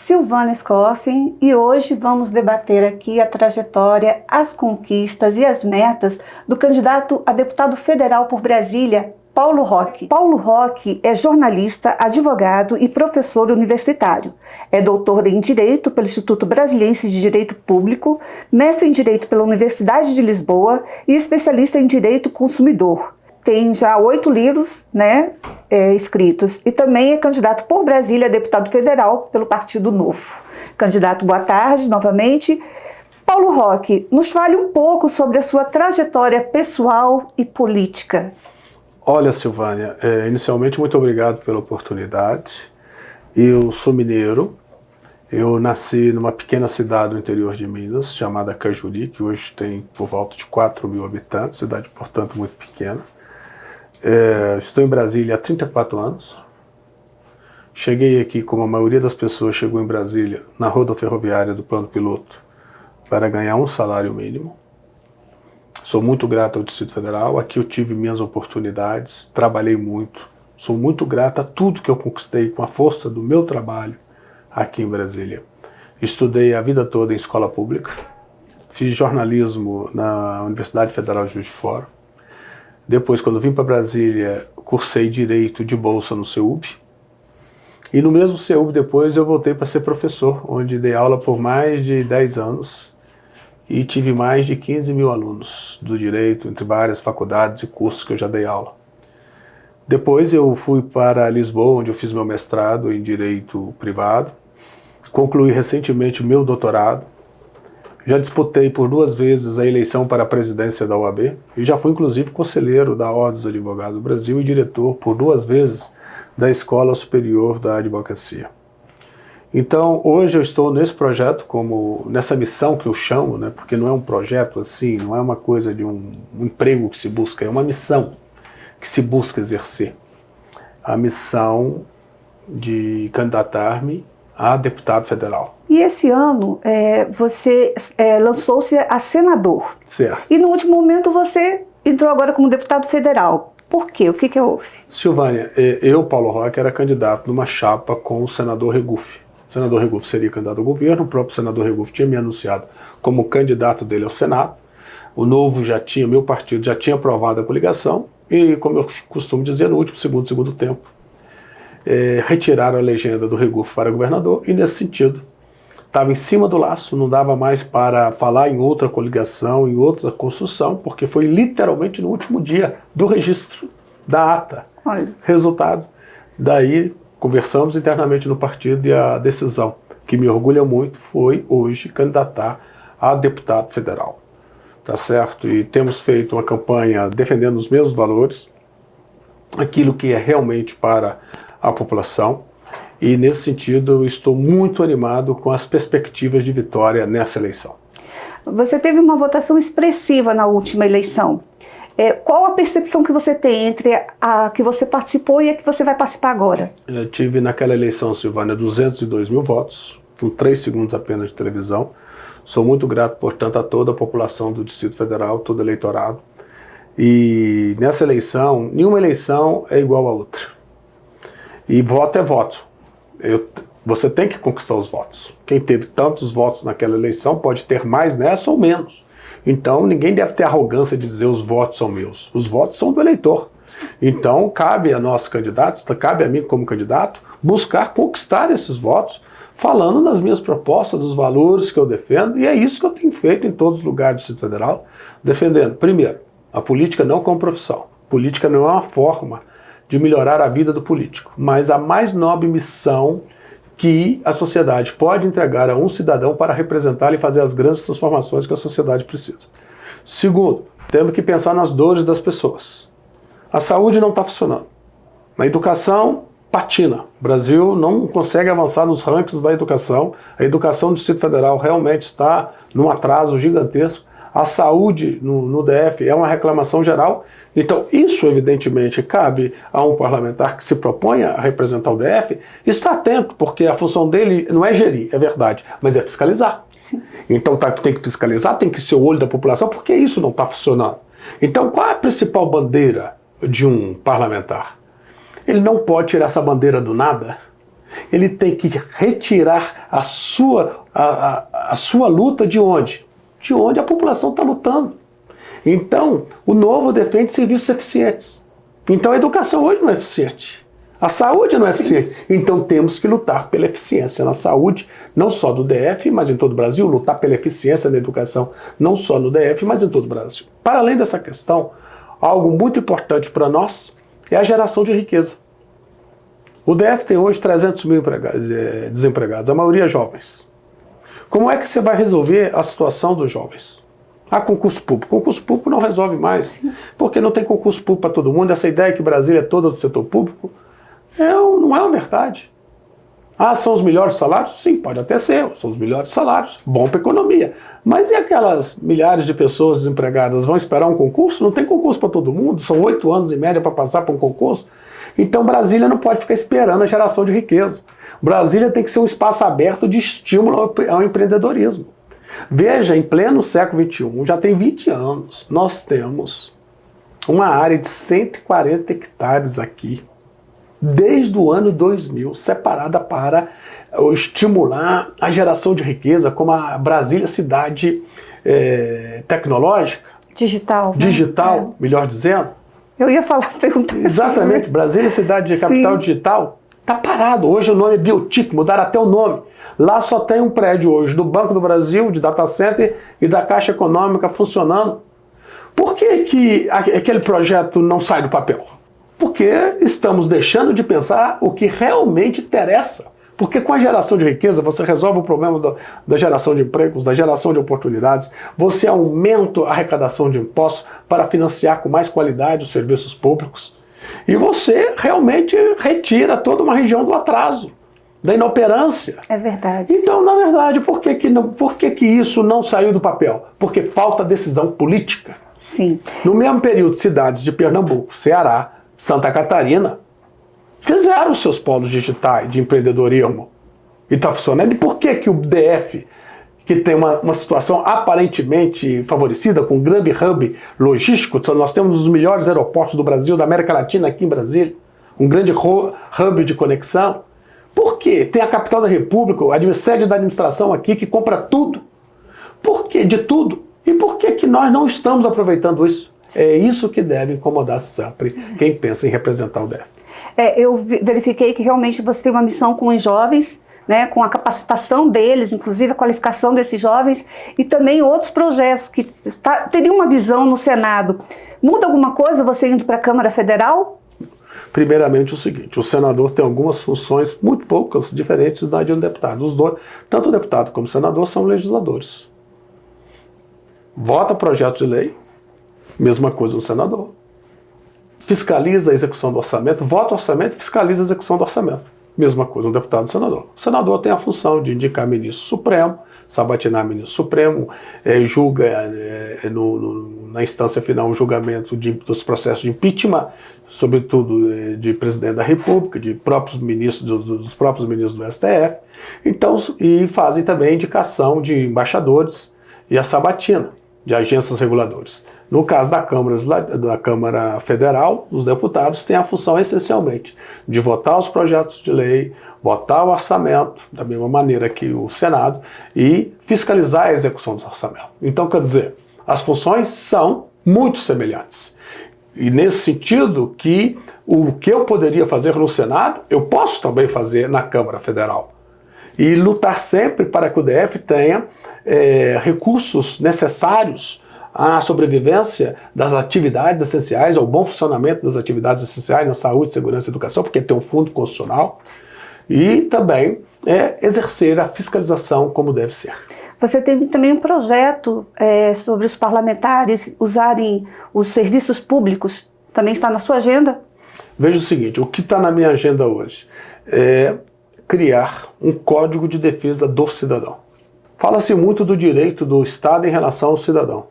Silvana Scholzen, e hoje vamos debater aqui a trajetória, as conquistas e as metas do candidato a deputado federal por Brasília, Paulo Roque. Paulo Roque é jornalista, advogado e professor universitário. É doutor em Direito pelo Instituto Brasiliense de Direito Público, mestre em Direito pela Universidade de Lisboa e especialista em Direito Consumidor. Tem já 8 livros, escritos, e também é candidato por Brasília a deputado federal pelo Partido Novo. Candidato, boa tarde novamente. Paulo Roque, nos fale um pouco sobre a sua trajetória pessoal e política. Olha, Silvânia, inicialmente muito obrigado pela oportunidade. Eu sou mineiro, eu nasci numa pequena cidade no interior de Minas, chamada Cajuri, que hoje tem por volta de 4.000 habitantes, cidade, portanto, muito pequena. Estou em Brasília há 34 anos. Cheguei aqui, como a maioria das pessoas chegou em Brasília, na rodoferroviária do plano piloto, para ganhar um salário mínimo. Sou muito grato ao Distrito Federal, aqui eu tive minhas oportunidades, trabalhei muito. Sou muito grato a tudo que eu conquistei com a força do meu trabalho aqui em Brasília. Estudei a vida toda em escola pública, fiz jornalismo na Universidade Federal de Juiz de Fora. Depois, quando vim para Brasília, cursei Direito de Bolsa no CEUB. E no mesmo CEUB, depois, eu voltei para ser professor, onde dei aula por mais de 10 anos e tive mais de 15.000 alunos do Direito, entre várias faculdades e cursos que eu já dei aula. Depois eu fui para Lisboa, onde eu fiz meu mestrado em Direito Privado. Concluí recentemente o meu doutorado. Já disputei por 2 vezes a eleição para a presidência da OAB e já fui inclusive conselheiro da Ordem dos Advogados do Brasil e diretor por 2 vezes da Escola Superior da Advocacia. Então hoje eu estou nesse projeto, nessa missão que eu chamo, porque não é um projeto assim, não é uma coisa de um emprego que se busca, é uma missão que se busca exercer. A missão de candidatar-me a deputado federal. E esse ano você lançou-se a senador. Certo. E no último momento você entrou agora como deputado federal. Por quê? O que houve? Silvânia, eu, Paulo Roque, era candidato numa chapa com o senador Regufe. O senador Regufe seria candidato ao governo, o próprio senador Regufe tinha me anunciado como candidato dele ao Senado. O Novo meu partido já tinha aprovado a coligação e, como eu costumo dizer, no último segundo tempo, retiraram a legenda do Regufe para governador e, nesse sentido, estava em cima do laço, não dava mais para falar em outra coligação, em outra construção, porque foi literalmente no último dia do registro da ata. Olha. Resultado, daí conversamos internamente no partido e a decisão, que me orgulha muito, foi hoje candidatar a deputado federal. Tá certo? E temos feito uma campanha defendendo os mesmos valores, aquilo que é realmente para a população, e nesse sentido eu estou muito animado com as perspectivas de vitória nessa eleição. Você teve uma votação expressiva na última eleição. Qual a percepção que você tem entre a que você participou e a que você vai participar agora? Eu tive naquela eleição, Silvânia, 202.000 votos, com 3 segundos apenas de televisão. Sou muito grato, portanto, a toda a população do Distrito Federal, todo eleitorado. E nessa eleição, nenhuma eleição é igual a outra. E voto é voto. Você tem que conquistar os votos. Quem teve tantos votos naquela eleição pode ter mais nessa ou menos. Então ninguém deve ter arrogância de dizer os votos são meus. Os votos são do eleitor. Então cabe a nós candidatos, cabe a mim como candidato, buscar conquistar esses votos, falando nas minhas propostas, dos valores que eu defendo, e é isso que eu tenho feito em todos os lugares do Distrito Federal, defendendo, primeiro, a política não como profissão. Política não é uma forma de melhorar a vida do político, mas a mais nobre missão que a sociedade pode entregar a um cidadão para representá-lo e fazer as grandes transformações que a sociedade precisa. Segundo, temos que pensar nas dores das pessoas. A saúde não está funcionando. Na educação, patina. O Brasil não consegue avançar nos rankings da educação. A educação do Distrito Federal realmente está num atraso gigantesco. A saúde no DF é uma reclamação geral. Então, isso, evidentemente, cabe a um parlamentar que se propõe a representar o DF estar atento, porque a função dele não é gerir, é verdade, mas é fiscalizar. Sim. Então, tem que fiscalizar, tem que ser o olho da população, porque isso não está funcionando. Então, qual é a principal bandeira de um parlamentar? Ele não pode tirar essa bandeira do nada Ele tem que retirar a sua luta de onde? De onde a população está lutando. Então, o Novo defende serviços eficientes. Então, a educação hoje não é eficiente. A saúde não é eficiente. Então, temos que lutar pela eficiência na saúde, não só do DF, mas em todo o Brasil, lutar pela eficiência na educação, não só no DF, mas em todo o Brasil. Para além dessa questão, algo muito importante para nós é a geração de riqueza. O DF tem hoje 300 mil desempregados, a maioria jovens. Como é que você vai resolver a situação dos jovens? Concurso público. Concurso público não resolve mais, sim, porque não tem concurso público para todo mundo. Essa ideia que Brasília é toda do setor público não é uma verdade. São os melhores salários? Sim, pode até ser, são os melhores salários, bom para a economia. Mas e aquelas milhares de pessoas desempregadas vão esperar um concurso? Não tem concurso para todo mundo, são 8 anos em média para passar por um concurso. Então Brasília não pode ficar esperando a geração de riqueza. Brasília tem que ser um espaço aberto de estímulo ao empreendedorismo. Veja, em pleno século XXI, já tem 20 anos, nós temos uma área de 140 hectares aqui, desde o ano 2000, separada para estimular a geração de riqueza, como a Brasília cidade tecnológica. Digital. Digital, melhor dizendo. Eu ia perguntar. Exatamente, Brasília cidade de capital, sim, digital, está parado. Hoje o nome é Biotic, mudaram até o nome. Lá só tem um prédio hoje do Banco do Brasil, de data center e da Caixa Econômica funcionando. Por que aquele projeto não sai do papel? Porque estamos deixando de pensar o que realmente interessa. Porque com a geração de riqueza você resolve o problema da geração de empregos, da geração de oportunidades, você aumenta a arrecadação de impostos para financiar com mais qualidade os serviços públicos e você realmente retira toda uma região do atraso, da inoperância. É verdade. Então, na verdade, por que isso não saiu do papel? Porque falta decisão política. Sim. No mesmo período, cidades de Pernambuco, Ceará, Santa Catarina, fizeram seus polos digitais de empreendedorismo e está funcionando. E por que o DF, que tem uma situação aparentemente favorecida, com um grande hub logístico, nós temos os melhores aeroportos do Brasil, da América Latina aqui em Brasília, um grande hub de conexão. Por quê? Tem a capital da República, a sede da administração aqui, que compra tudo. Por quê? De tudo. E por que nós não estamos aproveitando isso? É isso que deve incomodar sempre quem pensa em representar o DF. Eu verifiquei que realmente você tem uma missão com os jovens, né, com a capacitação deles, inclusive a qualificação desses jovens, e também outros projetos que teriam uma visão no Senado. Muda alguma coisa você indo para a Câmara Federal? Primeiramente o seguinte, o senador tem algumas funções, muito poucas, diferentes da de um deputado. Os dois, tanto o deputado como o senador, são legisladores. Vota projeto de lei, mesma coisa do senador. Fiscaliza a execução do orçamento, vota o orçamento, fiscaliza a execução do orçamento. Mesma coisa um deputado e um senador. O senador tem a função de indicar ministro supremo, sabatinar ministro supremo, julga na instância final o julgamento dos processos de impeachment, sobretudo de presidente da República, de próprios ministros, dos próprios ministros do STF. Então, e fazem também indicação de embaixadores e a sabatina de agências reguladoras. No caso da Câmara Federal, os deputados têm a função essencialmente de votar os projetos de lei, votar o orçamento, da mesma maneira que o Senado, e fiscalizar a execução do orçamento. Então, quer dizer, as funções são muito semelhantes. E nesse sentido que o que eu poderia fazer no Senado, eu posso também fazer na Câmara Federal. E lutar sempre para que o DF tenha recursos necessários à sobrevivência das atividades essenciais, ao bom funcionamento das atividades essenciais na saúde, segurança e educação, porque tem um fundo constitucional, e também exercer a fiscalização como deve ser. Você tem também um projeto sobre os parlamentares usarem os serviços públicos, também está na sua agenda? Veja o seguinte, o que está na minha agenda hoje é criar um código de defesa do cidadão. Fala-se muito do direito do Estado em relação ao cidadão.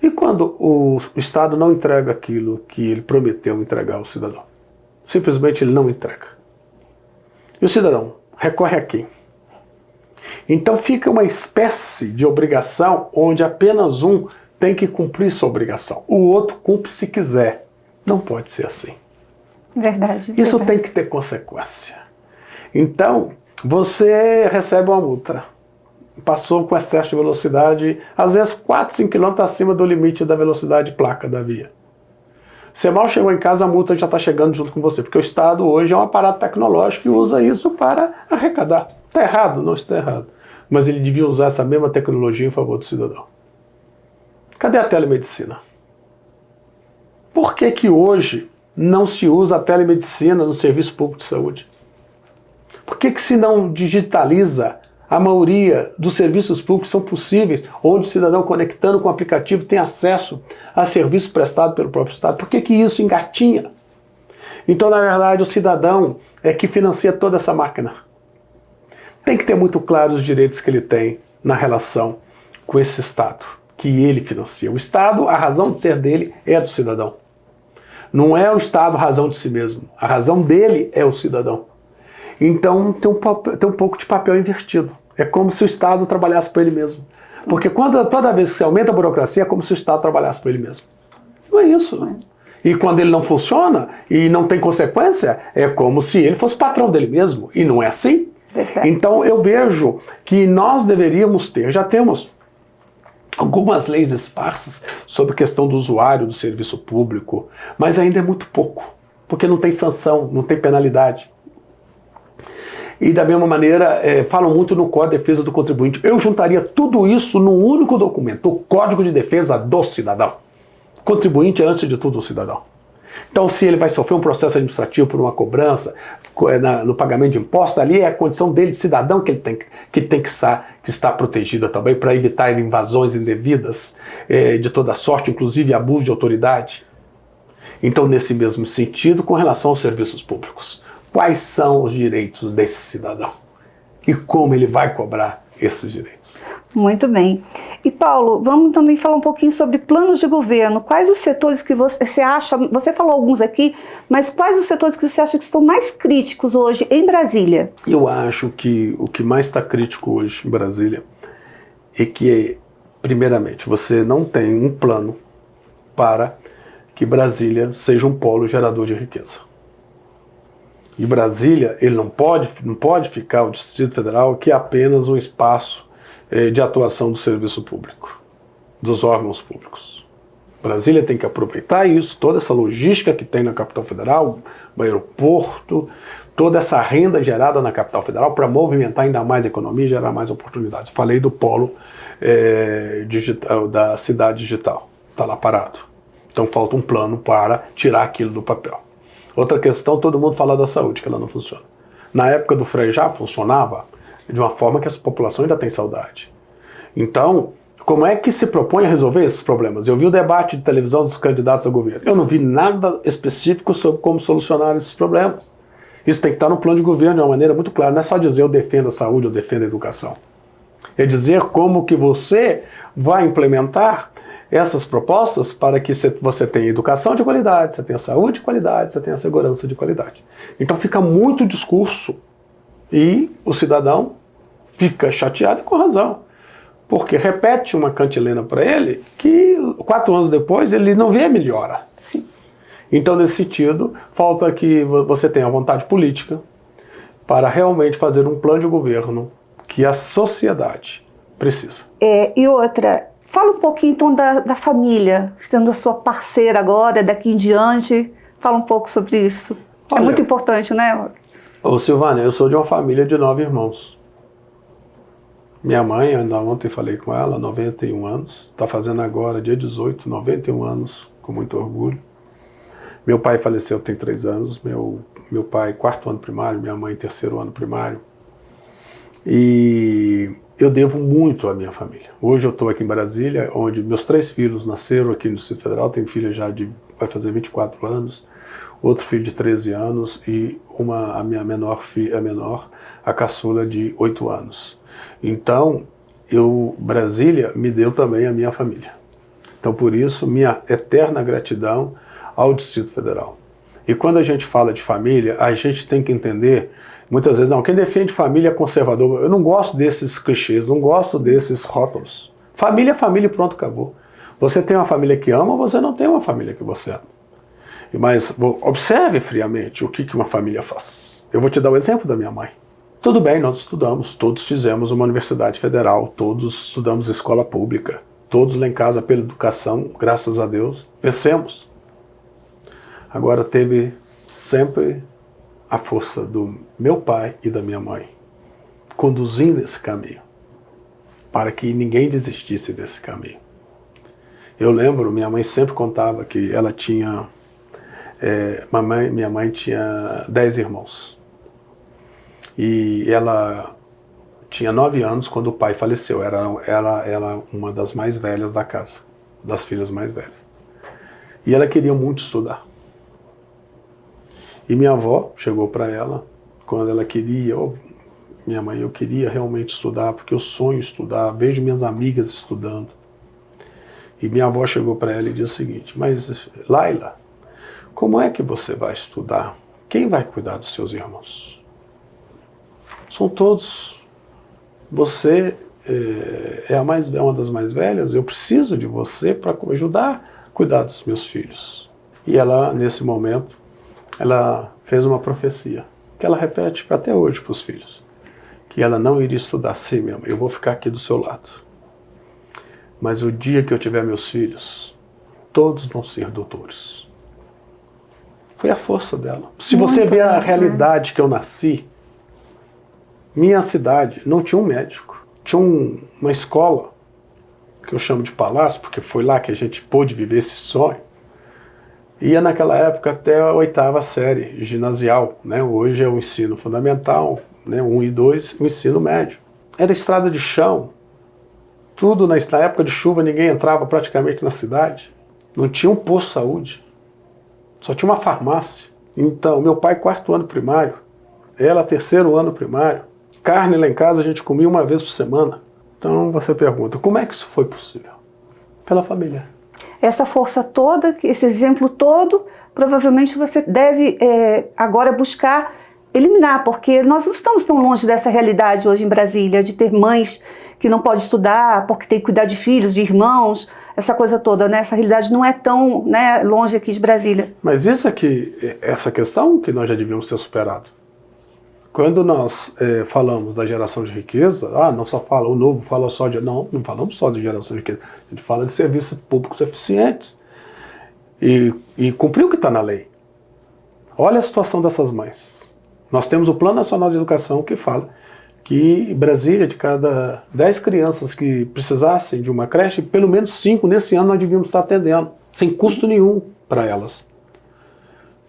E quando o Estado não entrega aquilo que ele prometeu entregar ao cidadão? Simplesmente ele não entrega. E o cidadão recorre a quem? Então fica uma espécie de obrigação onde apenas um tem que cumprir sua obrigação. O outro cumpre se quiser. Não pode ser assim. Verdade. Isso tem que ter consequência. Então, você recebe uma multa. Passou com excesso de velocidade, às vezes 4, 5 km acima do limite da velocidade placa da via. Você mal chegou em casa, a multa já está chegando junto com você, porque o Estado hoje é um aparato tecnológico que usa isso para arrecadar. Está errado? Não está errado. Mas ele devia usar essa mesma tecnologia em favor do cidadão. Cadê a telemedicina? Por que que hoje não se usa a telemedicina no serviço público de saúde? Por que que se não digitaliza a maioria dos serviços públicos são possíveis, onde o cidadão conectando com o aplicativo tem acesso a serviços prestados pelo próprio Estado? Por que que isso engatinha? Então, na verdade, o cidadão é que financia toda essa máquina. Tem que ter muito claro os direitos que ele tem na relação com esse Estado, que ele financia. O Estado, a razão de ser dele é do cidadão. Não é o Estado a razão de si mesmo. A razão dele é o cidadão. Então tem um pouco de papel invertido. É como se o Estado trabalhasse para ele mesmo. Porque toda vez que você aumenta a burocracia, é como se o Estado trabalhasse para ele mesmo. Não é isso. E quando ele não funciona e não tem consequência, é como se ele fosse patrão dele mesmo. E não é assim. Então eu vejo que nós deveríamos ter, já temos algumas leis esparsas sobre a questão do usuário do serviço público, mas ainda é muito pouco, porque não tem sanção, não tem penalidade. E da mesma maneira, falam muito no Código de Defesa do Contribuinte. Eu juntaria tudo isso num único documento, o Código de Defesa do Cidadão. Contribuinte é, antes de tudo, o cidadão. Então, se ele vai sofrer um processo administrativo por uma cobrança, no pagamento de impostos, ali é a condição dele de cidadão que ele tem que estar protegida também, para evitar invasões indevidas de toda sorte, inclusive abuso de autoridade. Então, nesse mesmo sentido, com relação aos serviços públicos, quais são os direitos desse cidadão? E como ele vai cobrar esses direitos? Muito bem. E Paulo, vamos também falar um pouquinho sobre planos de governo. Quais os setores que você acha, você falou alguns aqui, mas quais os setores que você acha que estão mais críticos hoje em Brasília? Eu acho que o que mais está crítico hoje em Brasília é que, primeiramente, você não tem um plano para que Brasília seja um polo gerador de riqueza. E Brasília, ele não pode ficar, o Distrito Federal, que é apenas um espaço de atuação do serviço público, dos órgãos públicos. Brasília tem que aproveitar isso, toda essa logística que tem na capital federal, o aeroporto, toda essa renda gerada na capital federal para movimentar ainda mais a economia e gerar mais oportunidades. Falei do polo digital, da cidade digital, está lá parado. Então falta um plano para tirar aquilo do papel. Outra questão, todo mundo fala da saúde, que ela não funciona. Na época do Frejá funcionava de uma forma que a população ainda tem saudade. Então, como é que se propõe a resolver esses problemas? Eu vi o debate de televisão dos candidatos ao governo. Eu não vi nada específico sobre como solucionar esses problemas. Isso tem que estar no plano de governo de uma maneira muito clara. Não é só dizer eu defendo a saúde, eu defendo a educação. É dizer como que você vai implementar essas propostas para que você tenha educação de qualidade, você tenha saúde de qualidade, você tenha segurança de qualidade. Então fica muito discurso e o cidadão fica chateado e com razão. Porque repete uma cantilena para ele que 4 anos depois ele não vê a melhora. Sim. Então, nesse sentido, falta que você tenha vontade política para realmente fazer um plano de governo que a sociedade precisa. E outra, fala um pouquinho então da família, sendo a sua parceira agora, daqui em diante, fala um pouco sobre isso. Olha, é muito importante, né? Ô Silvânia, eu sou de uma família de 9 irmãos. Minha mãe, ainda ontem falei com ela, 91 anos, está fazendo agora, dia 18, 91 anos, com muito orgulho. Meu pai faleceu tem 3 anos, meu pai 4º ano primário, minha mãe 3º ano primário. E eu devo muito à minha família. Hoje eu estou aqui em Brasília, onde meus 3 filhos nasceram aqui no Distrito Federal, tenho filha já vai fazer 24 anos, outro filho de 13 anos e a minha menor filha, a caçula de 8 anos. Então, Brasília me deu também a minha família. Então, por isso, minha eterna gratidão ao Distrito Federal. E quando a gente fala de família, a gente tem que entender, muitas vezes, não, quem defende família é conservador. Eu não gosto desses clichês, não gosto desses rótulos. Família é família e pronto, acabou. Você tem uma família que ama ou você não tem uma família que você ama. Mas observe friamente o que uma família faz. Eu vou te dar o exemplo da minha mãe. Tudo bem, nós estudamos, todos fizemos uma universidade federal, todos estudamos escola pública, todos lá em casa pela educação, graças a Deus, vencemos. Agora teve sempre a força do meu pai e da minha mãe, conduzindo esse caminho, para que ninguém desistisse desse caminho. Eu lembro, minha mãe sempre contava que ela tinha, minha mãe tinha 10 irmãos. E ela tinha 9 anos quando o pai faleceu. Era uma das mais velhas da casa, das filhas mais velhas. E ela queria muito estudar. E minha avó chegou para ela, quando ela queria, minha mãe, eu queria realmente estudar, porque eu sonho estudar, vejo minhas amigas estudando. E minha avó chegou para ela e disse o seguinte: mas Laila, como é que você vai estudar? Quem vai cuidar dos seus irmãos? São todos, você é uma das mais velhas, eu preciso de você para ajudar a cuidar dos meus filhos. E ela, nesse momento, ela fez uma profecia, que ela repete até hoje para os filhos, que ela não iria estudar. Sim, minha mãe, eu vou ficar aqui do seu lado. Mas o dia que eu tiver meus filhos, todos vão ser doutores. Foi a força dela. Se você vê a realidade que eu nasci, minha cidade não tinha um médico. Tinha uma escola, que eu chamo de palácio, porque foi lá que a gente pôde viver esse sonho. Ia naquela época até a 8ª série ginasial, né? Hoje é o ensino fundamental, né? 1 e 2, o ensino médio. Era estrada de chão. Tudo na época de chuva, ninguém entrava praticamente na cidade. Não tinha um posto de saúde. Só tinha uma farmácia. Então, meu pai 4º ano primário, ela 3º ano primário. Carne lá em casa a gente comia uma vez por semana. Então você pergunta, como é que isso foi possível? Pela família. Essa força toda, esse exemplo todo, provavelmente você deve agora buscar eliminar, porque nós não estamos tão longe dessa realidade hoje em Brasília, de ter mães que não podem estudar porque tem que cuidar de filhos, de irmãos, essa coisa toda, né? Essa realidade não é tão, né, longe aqui de Brasília. Mas isso aqui, essa questão que nós já devíamos ter superado. Quando nós falamos da geração de riqueza, não só fala, o Novo fala só de... Não falamos só de geração de riqueza, a gente fala de serviços públicos eficientes e cumprir o que está na lei. Olha a situação dessas mães. Nós temos o Plano Nacional de Educação que fala que Brasília, de cada 10 crianças que precisassem de uma creche, pelo menos 5 nesse ano nós devíamos estar atendendo, sem custo nenhum para elas.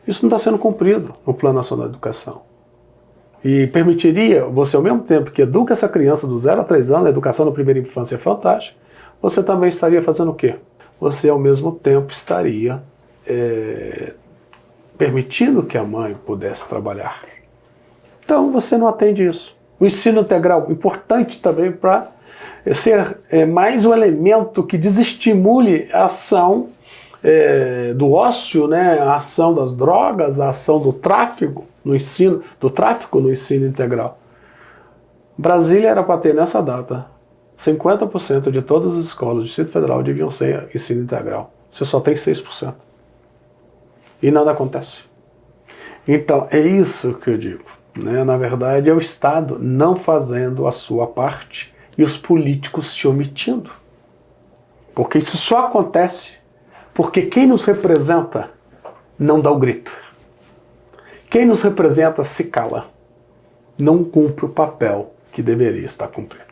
Isso não está sendo cumprido no Plano Nacional de Educação. E permitiria você, ao mesmo tempo que educa essa criança do 0 a 3 anos, a educação na primeira infância é fantástica, você também estaria fazendo o quê? Você, ao mesmo tempo, estaria permitindo que a mãe pudesse trabalhar. Então, você não atende isso. O ensino integral, importante também para ser mais um elemento que desestimule a ação do ócio, né? A ação das drogas, a ação do tráfico no ensino, do tráfico no ensino integral. Brasília era para ter nessa data 50% de todas as escolas do Distrito Federal deviam ser ensino integral. Você só tem 6%. E nada acontece. Então, é isso que eu digo, né? Na verdade, é o Estado não fazendo a sua parte e os políticos se omitindo. Porque isso só acontece porque quem nos representa não dá o grito. Quem nos representa se cala. Não cumpre o papel que deveria estar cumprindo.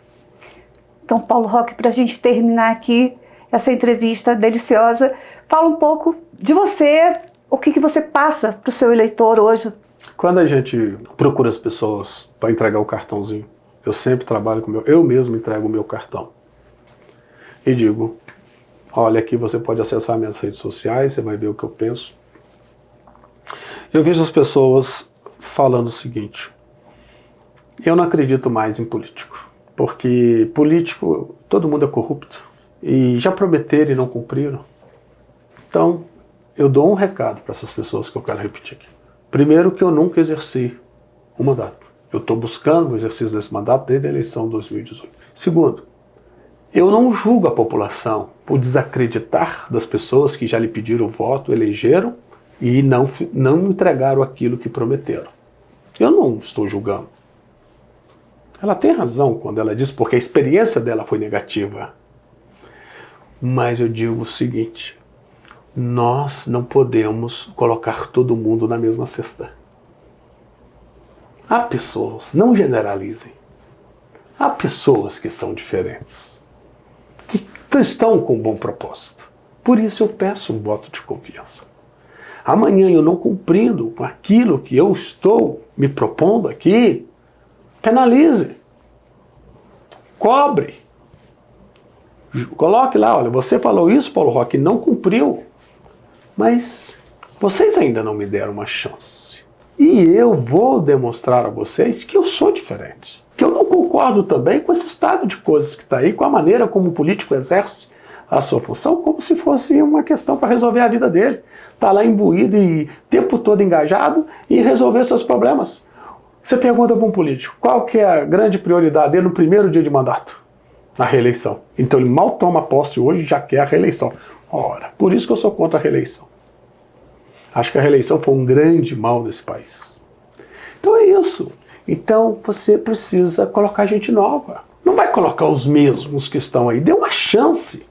Então, Paulo Roque, para a gente terminar aqui essa entrevista deliciosa, fala um pouco de você, o que você passa para o seu eleitor hoje. Quando a gente procura as pessoas para entregar o cartãozinho, eu sempre trabalho com eu mesmo entrego o meu cartão. E digo, olha, aqui você pode acessar minhas redes sociais, você vai ver o que eu penso. Eu vejo as pessoas falando o seguinte: eu não acredito mais em político, porque político, todo mundo é corrupto, e já prometeram e não cumpriram. Então, eu dou um recado para essas pessoas que eu quero repetir aqui. Primeiro, que eu nunca exerci um mandato. Eu estou buscando o exercício desse mandato desde a eleição de 2018. Segundo, eu não julgo a população por desacreditar das pessoas que já lhe pediram o voto, elegeram, e não entregaram aquilo que prometeram. Eu não estou julgando. Ela tem razão quando ela diz, porque a experiência dela foi negativa. Mas eu digo o seguinte, nós não podemos colocar todo mundo na mesma cesta. Há pessoas, não generalizem, há pessoas que são diferentes, que estão com um bom propósito. Por isso eu peço um voto de confiança. Amanhã eu não cumprindo com aquilo que eu estou me propondo aqui, penalize, cobre, coloque lá, olha, você falou isso, Paulo Roque, não cumpriu, mas vocês ainda não me deram uma chance. E eu vou demonstrar a vocês que eu sou diferente, que eu não concordo também com esse estado de coisas que está aí, com a maneira como o político exerce a sua função, como se fosse uma questão para resolver a vida dele. Está lá imbuído e o tempo todo engajado em resolver seus problemas. Você pergunta para um político, qual que é a grande prioridade dele no primeiro dia de mandato? A reeleição. Então ele mal toma posse hoje e já quer a reeleição. Ora, por isso que eu sou contra a reeleição. Acho que a reeleição foi um grande mal desse país. Então é isso. Então você precisa colocar gente nova. Não vai colocar os mesmos que estão aí. Dê uma chance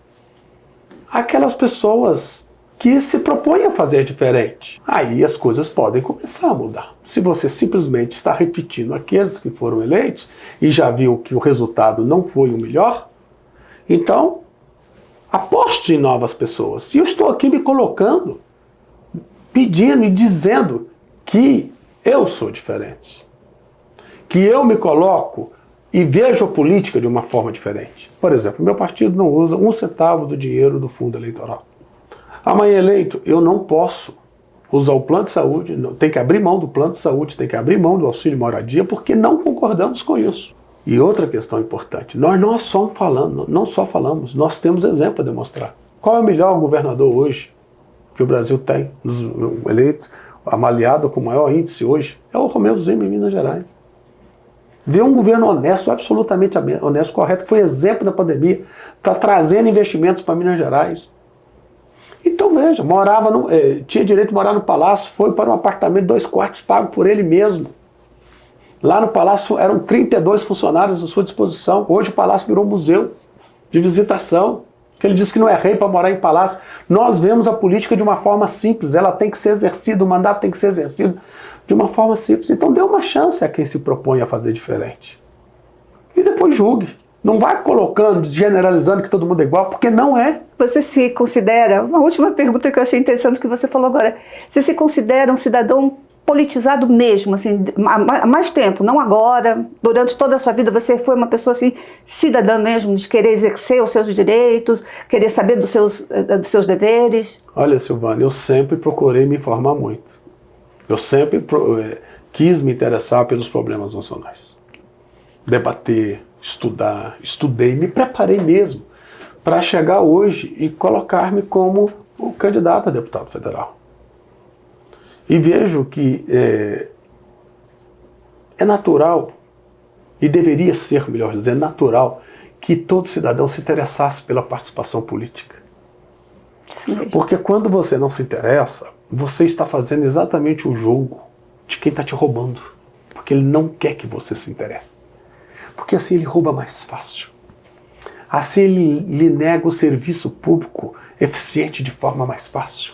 àquelas pessoas que se propõem a fazer diferente. Aí as coisas podem começar a mudar. Se você simplesmente está repetindo aqueles que foram eleitos e já viu que o resultado não foi o melhor, então aposte em novas pessoas. E eu estou aqui me colocando, pedindo e dizendo que eu sou diferente. Que eu me coloco e vejo a política de uma forma diferente. Por exemplo, meu partido não usa 1 centavo do dinheiro do fundo eleitoral. Amanhã eleito, eu não posso usar o plano de saúde, tem que abrir mão do plano de saúde, tem que abrir mão do auxílio moradia, porque não concordamos com isso. E outra questão importante, nós não só falamos, nós temos exemplo a demonstrar. Qual é o melhor governador hoje que o Brasil tem, dos eleitos, avaliado com o maior índice hoje? É o Romeu Zema em Minas Gerais. Vê um governo honesto, absolutamente honesto, correto, que foi exemplo da pandemia, está trazendo investimentos para Minas Gerais. Então veja, tinha direito de morar no Palácio, foi para um apartamento de 2 quartos pago por ele mesmo. Lá no Palácio eram 32 funcionários à sua disposição. Hoje o Palácio virou museu de visitação. Que ele disse que não é rei para morar em palácio. Nós vemos a política de uma forma simples, ela tem que ser exercida, o mandato tem que ser exercido de uma forma simples. Então dê uma chance a quem se propõe a fazer diferente. E depois julgue. Não vai colocando, generalizando que todo mundo é igual, porque não é. Você se considera, uma última pergunta que eu achei interessante que você falou agora, você se considera um cidadão politizado mesmo, assim, há mais tempo, não agora, durante toda a sua vida você foi uma pessoa assim, cidadã mesmo, de querer exercer os seus direitos, querer saber dos seus deveres? Olha, Silvana, eu sempre procurei me informar muito. Eu sempre quis me interessar pelos problemas nacionais. Debater, estudar, estudei, me preparei mesmo para chegar hoje e colocar-me como o candidato a deputado federal. E vejo que é natural, e deveria ser, melhor dizer, natural, que todo cidadão se interessasse pela participação política. Porque quando você não se interessa, você está fazendo exatamente o jogo de quem está te roubando. Porque ele não quer que você se interesse. Porque assim ele rouba mais fácil. Assim ele lhe nega o serviço público eficiente de forma mais fácil.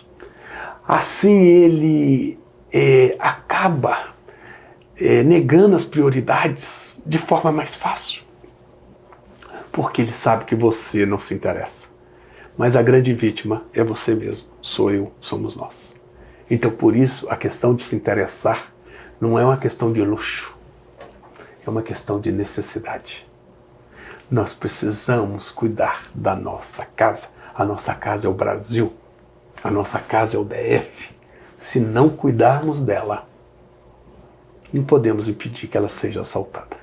Assim ele acaba negando as prioridades de forma mais fácil. Porque ele sabe que você não se interessa. Mas a grande vítima é você mesmo, sou eu, somos nós. Então por isso a questão de se interessar não é uma questão de luxo. É uma questão de necessidade. Nós precisamos cuidar da nossa casa. A nossa casa é o Brasil. A nossa casa é o DF. Se não cuidarmos dela, não podemos impedir que ela seja assaltada.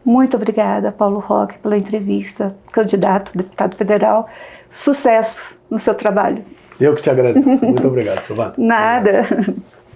Muito obrigada, Paulo Roque, pela entrevista. Candidato, deputado federal. Sucesso no seu trabalho. Eu que te agradeço. Muito obrigado, Silvana. Nada. Obrigado.